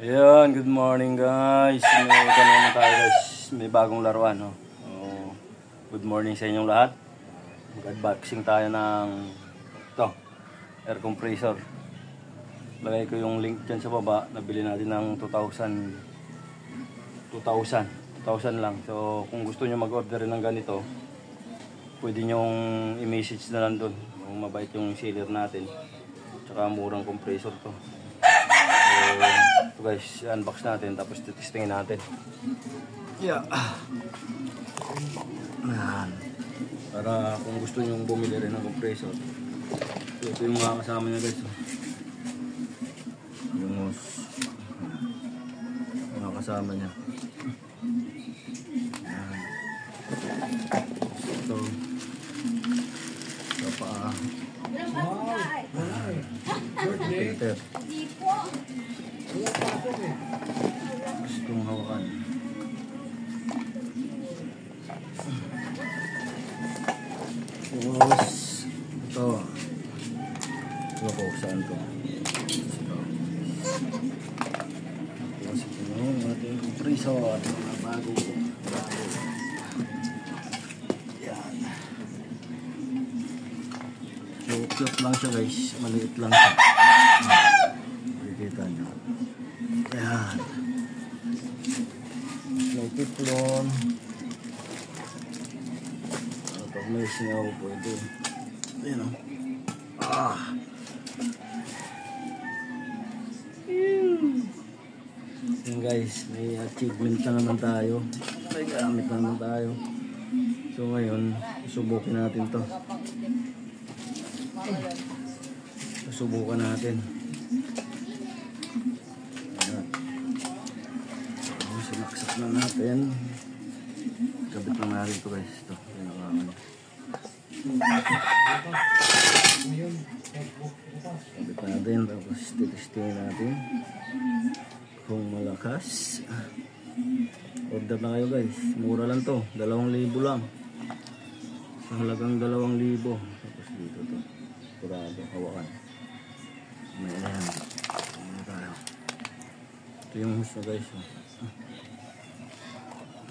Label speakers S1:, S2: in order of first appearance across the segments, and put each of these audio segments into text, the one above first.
S1: Ayan, good morning guys. May bagong laruan, no? So, good morning sa inyong lahat. Mag-unboxing tayo ng ito, air compressor. Lagay ko yung link dyan sa baba. Nabili natin ng 2,000 lang. So, kung gusto nyo mag-order ng ganito, pwede nyong i-message na lang doon. Kung mabait yung seller natin. Tsaka murang compressor to. So, guys, unbox natin tapos testingin natin. Yeah. Para kung gusto niyo bumili rin ng compressor. So, ito yung mga kasama niya guys. Yung mga kasama niya. Ito. Ito pa. Filter. Gustong hawakan. Tapos ito. Ito ko saan to. Tapos ito yung ating compressor. Bago. Yan. So cute lang siya guys. Maliit lang siya. Makikita nyo. Yan. May tiplon. Pag may singaw po ito. Ayan o. Yan guys. May achievement na naman tayo. May gamit na naman tayo. So ngayon, susubukin natin to. Susubukan natin. Sinaksak na natin. Kabit lang natin ito guys. Ito. Kabit natin. Tapos titestingin natin kung malakas. Order na kayo guys. Mura lang to. 2,000 lang. Sa halagang 2,000. Tapos dito to. Kurado. Hawakan. Ayan. Ito yung hose na guys.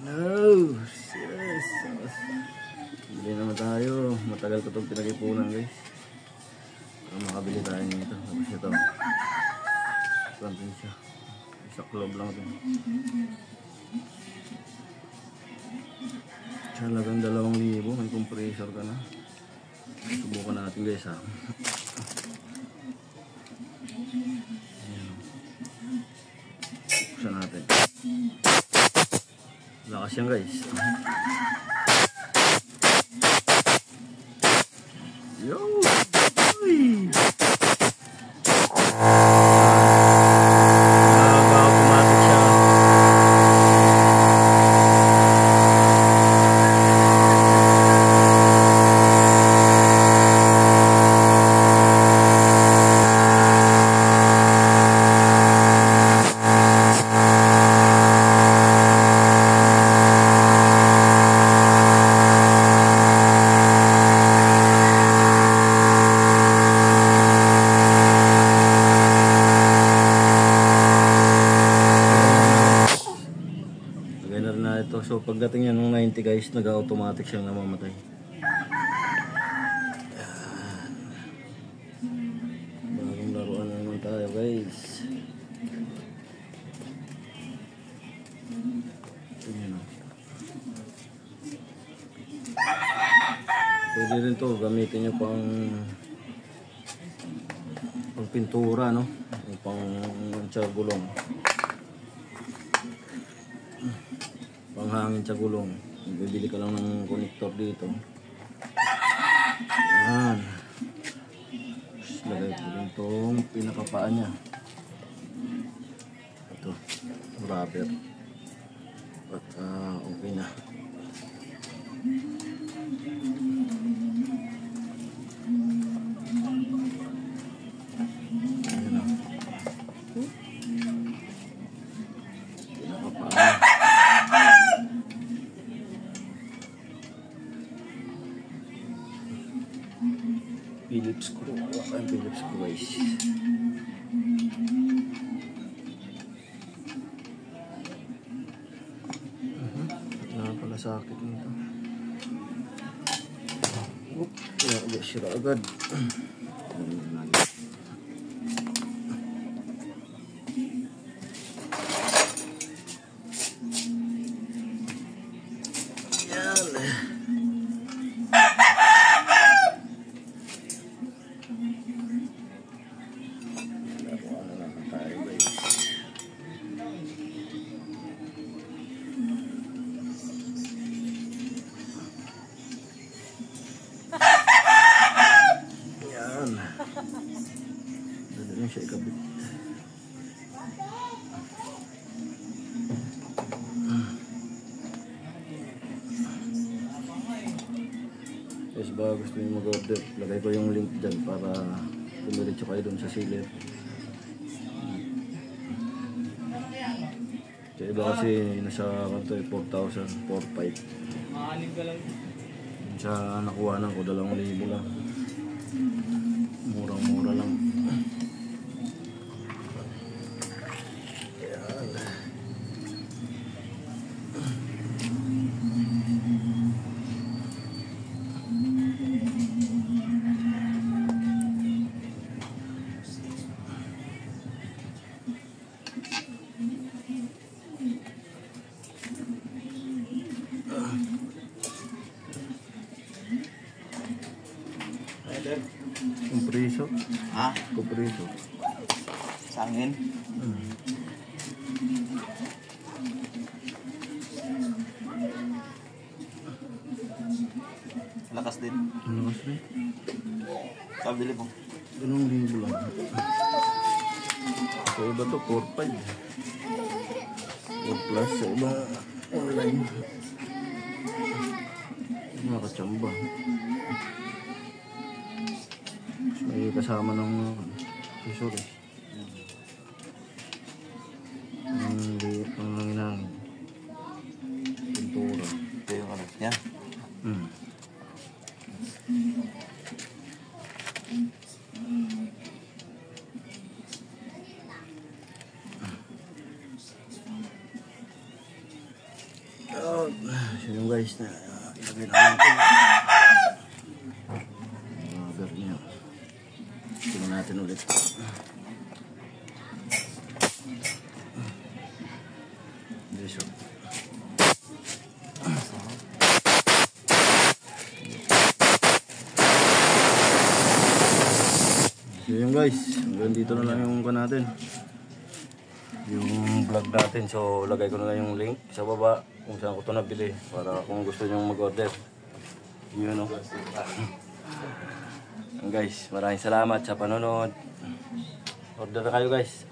S1: No, yes. Bili naman tayo. Matagal ko itong pinag-ipunan guys. Para makabili tayo nito. Tapos ito. Plantin siya. Isa club lang ito. Halagang 2,000. May compressor ka na. Subukan natin guys ha. Buksan natin. Lakas yan guys. Yo! Uy! Automatic siya. So pagdating yan ng 90 guys, nag-automatic siyang namamatay. Bagong laruan na naman tayo guys. Pwede rin to gamitin nyo pang pintura, no? Pang gulong. Panghangin sa gulong. Bibili ka lang ng connector dito. Ayan. Lagay ko rin itong pinakapaan niya. Ito. Rubber. At okay na. Ayan na. Pinakapaan. Phillips screw. Wala kayong Phillips screw guys. Napakasakit nito. Oop, kaya agad sira agad. Dali siya ikabit. Guys, baka gusto nyo mag-order, lagay ko yung link dyan para dumiretso kayo dun sa seller. Sa iba kasi nasa 4,000, 4,500.
S2: Maalim ka lang.
S1: Sa nakuhanan ko 2,000 lang. Murang-mura lang. Kompreso.
S2: Ha?
S1: Kompreso.
S2: Sangin? Lakas din.
S1: Ano kasi?
S2: Kabili mo.
S1: 2,000 lang. Sa iba to 4,500. 4 plus sa iba online. Mga katsamba. May kasama ng accessories. Ang liit ng nanginangin. Pintura.
S2: Ito yung ano. Yan.
S1: Oh, so yung guys na ilagay namin ito. Rubber niya. Tingnan natin ulit. This one. So yun guys, hanggang dito na lang yung natin. Yung vlog natin. So lagay ko na lang yung link sa baba kung saan ko ito nabili para kung gusto nyo mag-order. Yun o. Guys, maraming salamat sa panonood. Order na kayo guys.